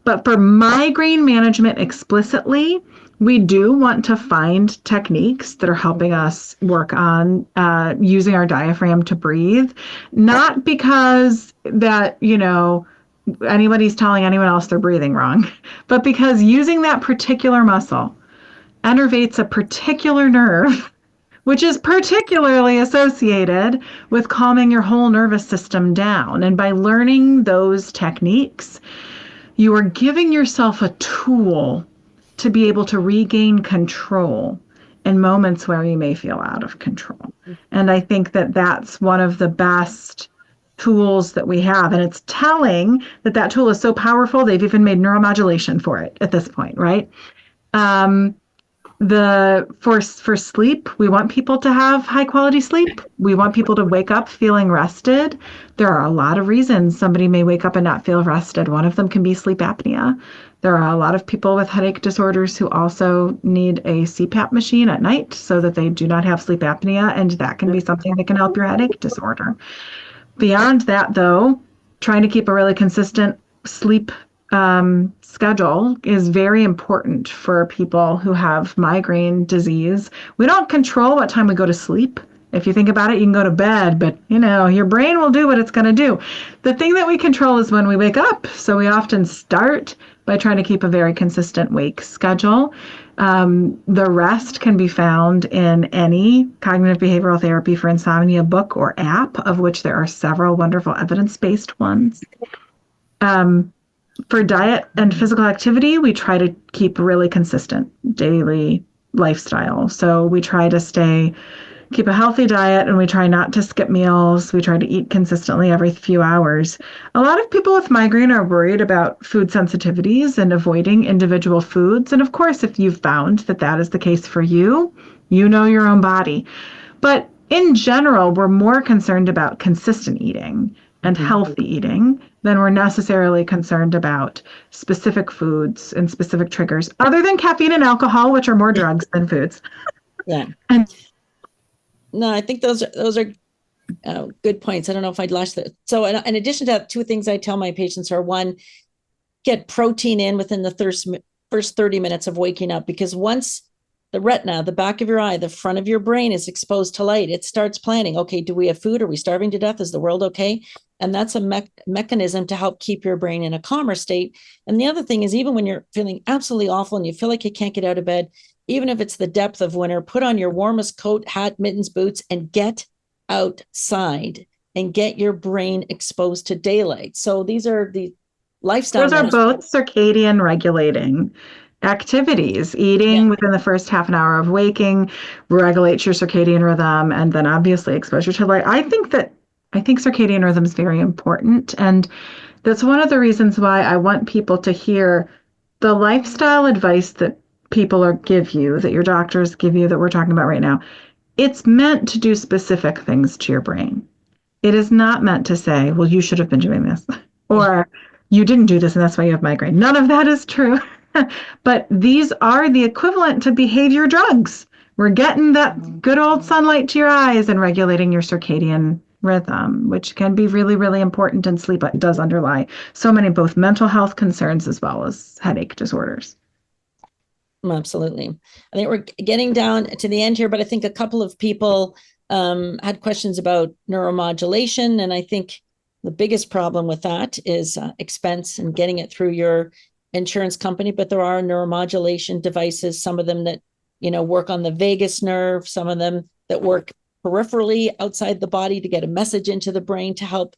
But for migraine management explicitly, we do want to find techniques that are helping us work on using our diaphragm to breathe, not because that, anybody's telling anyone else they're breathing wrong, but because using that particular muscle innervates a particular nerve, which is particularly associated with calming your whole nervous system down. And by learning those techniques, you are giving yourself a tool to be able to regain control in moments where you may feel out of control. And I think that that's one of the best tools that we have. And it's telling that that tool is so powerful, they've even made neuromodulation for it at this point, right? For sleep, we want people to have high quality sleep. We want people to wake up feeling rested. There are a lot of reasons somebody may wake up and not feel rested. One of them can be sleep apnea. There are a lot of people with headache disorders who also need a CPAP machine at night so that they do not have sleep apnea, and that can be something that can help your headache disorder. Beyond that, though, trying to keep a really consistent sleep schedule is very important for people who have migraine disease. We don't control what time we go to sleep. If you think about it, you can go to bed, but your brain will do what it's going to do. The thing that we control is when we wake up. So we often start by trying to keep a very consistent wake schedule. The rest can be found in any cognitive behavioral therapy for insomnia book or app, of which there are several wonderful evidence-based ones. For diet and physical activity, we try to keep a really consistent daily lifestyle. So we try to keep a healthy diet, and we try not to skip meals. We try to eat consistently every few hours. A lot of people with migraine are worried about food sensitivities and avoiding individual foods. And of course, if you've found that that is the case for you, you know your own body. But in general, we're more concerned about consistent eating and healthy eating than we're necessarily concerned about specific foods and specific triggers, other than caffeine and alcohol, which are more drugs than foods. Yeah. No, I think those are good points. I don't know if I'd lost that. So in addition to that, two things I tell my patients are: one, get protein in within the first 30 minutes of waking up, because once the retina, the back of your eye, the front of your brain is exposed to light, it starts planning, okay, do we have food? Are we starving to death? Is the world okay? And that's a mechanism to help keep your brain in a calmer state. And the other thing is, even when you're feeling absolutely awful and you feel like you can't get out of bed, even if it's the depth of winter, put on your warmest coat, hat, mittens, boots, and get outside and get your brain exposed to daylight. So these are the lifestyle. Those are both circadian regulating. activities. Eating within the first half an hour of waking regulates your circadian rhythm, and then obviously exposure to light. I think circadian rhythm is very important, and that's one of the reasons why I want people to hear the lifestyle advice that give you, that your doctors give you, that we're talking about right now. It's meant to do specific things to your brain. It is not meant to say, well, you should have been doing this, or you didn't do this and that's why you have migraine. None of that is true. But these are the equivalent to behavior drugs. We're getting that good old sunlight to your eyes and regulating your circadian rhythm, which can be really, really important, and sleep does underlie so many both mental health concerns as well as headache disorders. Absolutely. I think we're getting down to the end here, but I think a couple of people had questions about neuromodulation, and I think the biggest problem with that is expense and getting it through your insurance company. But there are neuromodulation devices, some of them that work on the vagus nerve, some of them that work peripherally outside the body to get a message into the brain to help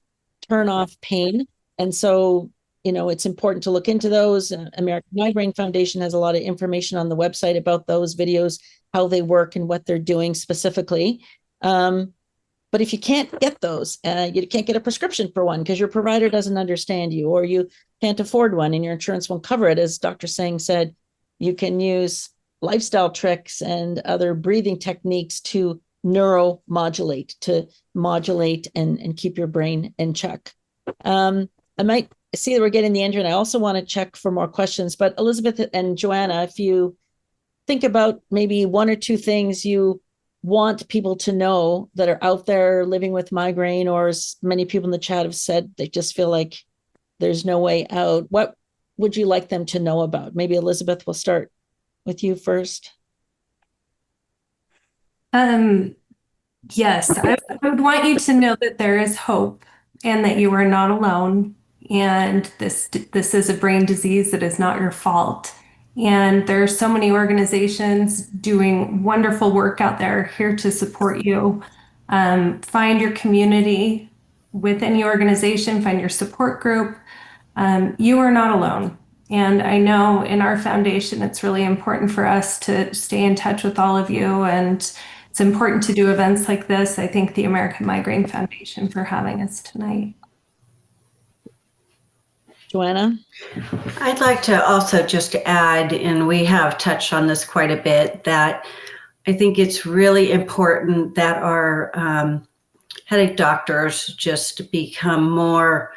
turn off pain. And so it's important to look into those. American Migraine Foundation has a lot of information on the website about those videos, how they work and what they're doing specifically. But if you can't get those, you can't get a prescription for one because your provider doesn't understand you, or you can't afford one and your insurance won't cover it, as Dr. Sang said, you can use lifestyle tricks and other breathing techniques to neuromodulate, to modulate and keep your brain in check. I might see that we're getting the end, and I also want to check for more questions. But Elizabeth and Joanna, if you think about maybe one or two things you want people to know that are out there living with migraine, or as many people in the chat have said, they just feel like there's no way out. What would you like them to know about? Maybe Elizabeth, we'll start with you first. Yes, I would want you to know that there is hope and that you are not alone. And this is a brain disease that is not your fault. And there are so many organizations doing wonderful work out there here to support you. Find your community within your organization, find your support group. You are not alone. And I know in our foundation, it's really important for us to stay in touch with all of you. And it's important to do events like this. I thank the American Migraine Foundation for having us tonight. Joanna? I'd like to also just add, and we have touched on this quite a bit, that I think it's really important that our headache doctors just become more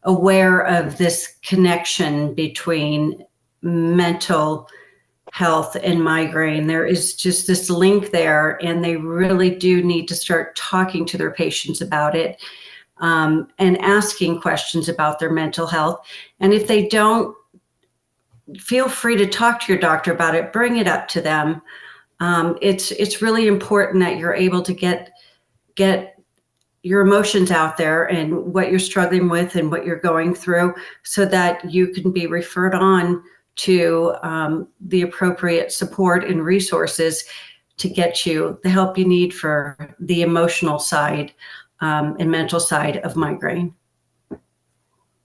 aware of this connection between mental health and migraine. There is just this link there, and they really do need to start talking to their patients about it. And asking questions about their mental health. And if they don't, feel free to talk to your doctor about it, bring it up to them. It's really important that you're able to get your emotions out there and what you're struggling with and what you're going through, so that you can be referred on to the appropriate support and resources to get you the help you need for the emotional side and mental side of migraine.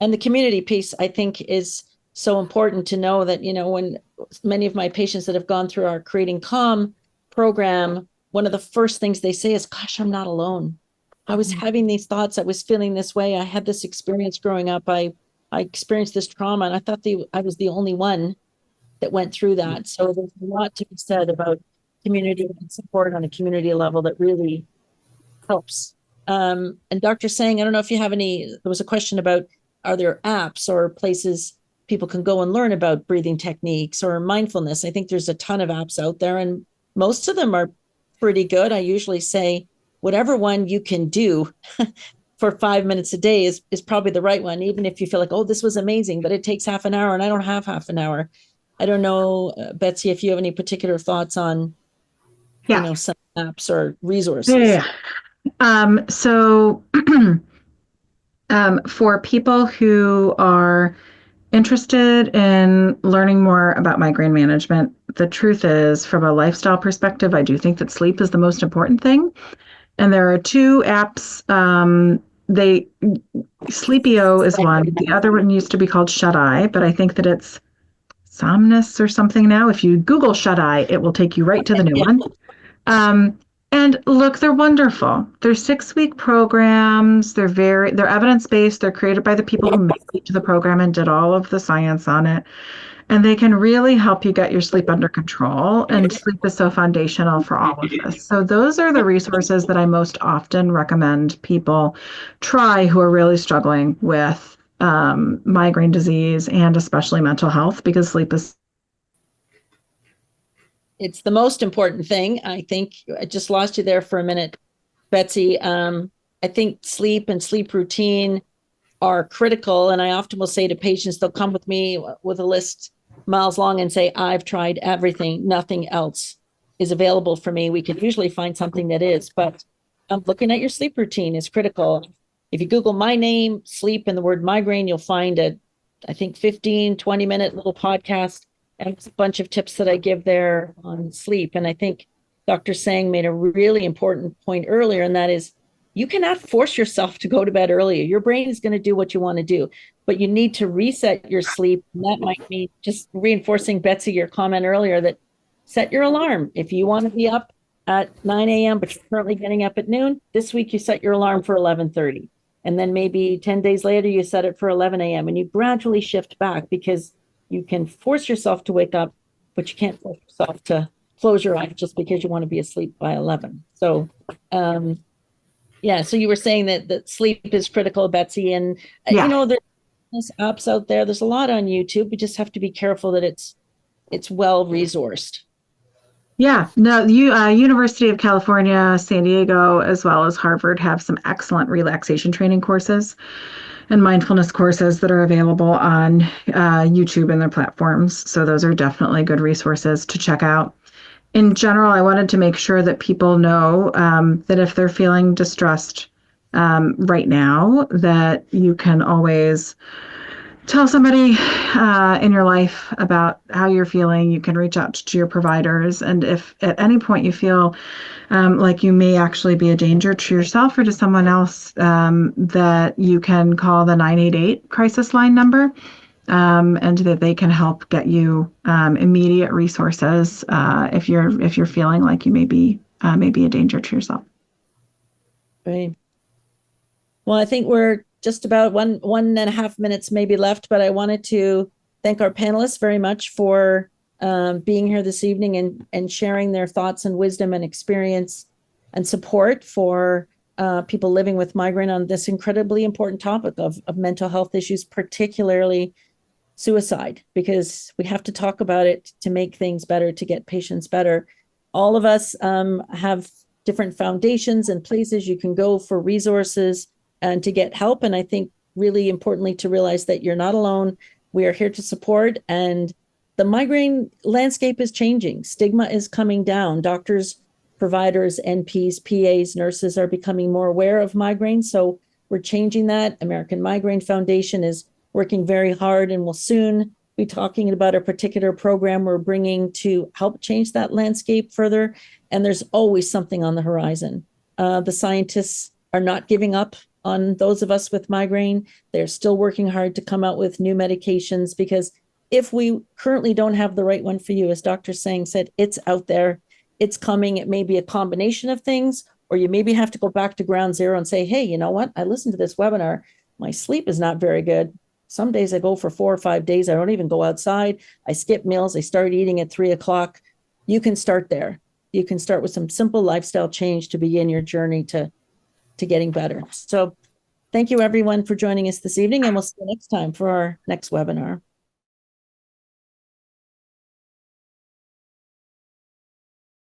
And the community piece, I think, is so important to know that, when many of my patients that have gone through our Creating Calm program, one of the first things they say is, gosh, I'm not alone. I was having these thoughts. I was feeling this way. I had this experience growing up. I experienced this trauma, and I thought I was the only one that went through that. So there's a lot to be said about community and support on a community level that really helps. And Dr. Sang, I don't know if you have there was a question about, are there apps or places people can go and learn about breathing techniques or mindfulness? I think there's a ton of apps out there, and most of them are pretty good. I usually say whatever one you can do for 5 minutes a day is probably the right one, even if you feel like, oh, this was amazing, but it takes half an hour and I don't have half an hour. I don't know, Betsy, if you have any particular thoughts on, some apps or resources. Yeah. So for people who are interested in learning more about migraine management, the truth is, from a lifestyle perspective, I do think that sleep is the most important thing. And there are two apps. Sleepio is one. The other one used to be called Shut Eye, but I think that it's Somnus or something now. If you Google shut eye, it will take you right to the new one. And look, they're wonderful. They're 6-week programs. They're evidence-based. They're created by the people who made the program and did all of the science on it. And they can really help you get your sleep under control. And sleep is so foundational for all of this. So those are the resources that I most often recommend people try who are really struggling with migraine disease and especially mental health, because sleep is. It's the most important thing. I think I just lost you there for a minute, Betsy. I think sleep and sleep routine are critical. And I often will say to patients, they'll come with me with a list miles long and say, I've tried everything. Nothing else is available for me. We can usually find something that is, but looking at your sleep routine is critical. If you Google my name, sleep, and the word migraine, you'll find I think 15, 20-minute little podcast and a bunch of tips that I give there on sleep. And I think Dr. Sang made a really important point earlier, and that is you cannot force yourself to go to bed earlier. Your brain is going to do what you want to do, but you need to reset your sleep. And that might mean just reinforcing, Betsy, your comment earlier that set your alarm. If you want to be up at 9 a.m., but you're currently getting up at noon, this week you set your alarm for 11:30. And then maybe 10 days later, you set it for 11 a.m. And you gradually shift back, because you can force yourself to wake up, but you can't force yourself to close your eyes just because you want to be asleep by 11. So, so you were saying that sleep is critical, Betsy. And, there's apps out there. There's a lot on YouTube. We just have to be careful that it's well resourced. Yeah, no, University of California, San Diego, as well as Harvard have some excellent relaxation training courses and mindfulness courses that are available on YouTube and their platforms. So those are definitely good resources to check out. In general, I wanted to make sure that people know that if they're feeling distressed right now, that you can always tell somebody in your life about how you're feeling. You can reach out to your providers. And if at any point you feel like you may actually be a danger to yourself or to someone else, that you can call the 988 crisis line number, and that they can help get you immediate resources if you're feeling like you may be a danger to yourself. Right. Well, I think we're just about 1.5 minutes maybe left, but I wanted to thank our panelists very much for being here this evening and sharing their thoughts and wisdom and experience and support for people living with migraine on this incredibly important topic of mental health issues, particularly suicide, because we have to talk about it to make things better, to get patients better. All of us have different foundations and places you can go for resources and to get help. And I think really importantly to realize that you're not alone. We are here to support, and the migraine landscape is changing. Stigma is coming down. Doctors, providers, NPs, PAs, nurses are becoming more aware of migraine. So we're changing that. American Migraine Foundation is working very hard and will soon be talking about a particular program we're bringing to help change that landscape further. And there's always something on the horizon. The scientists are not giving up on those of us with migraine. They're still working hard to come out with new medications, because if we currently don't have the right one for you, as Dr. Sang said, it's out there, it's coming. It may be a combination of things, or you maybe have to go back to ground zero and say, hey, you know what? I listened to this webinar. My sleep is not very good. Some days I go for 4 or 5 days. I don't even go outside. I skip meals. I start eating at 3 o'clock. You can start there. You can start with some simple lifestyle change to begin your journey to getting better. So thank you everyone for joining us this evening, and we'll see you next time for our next webinar.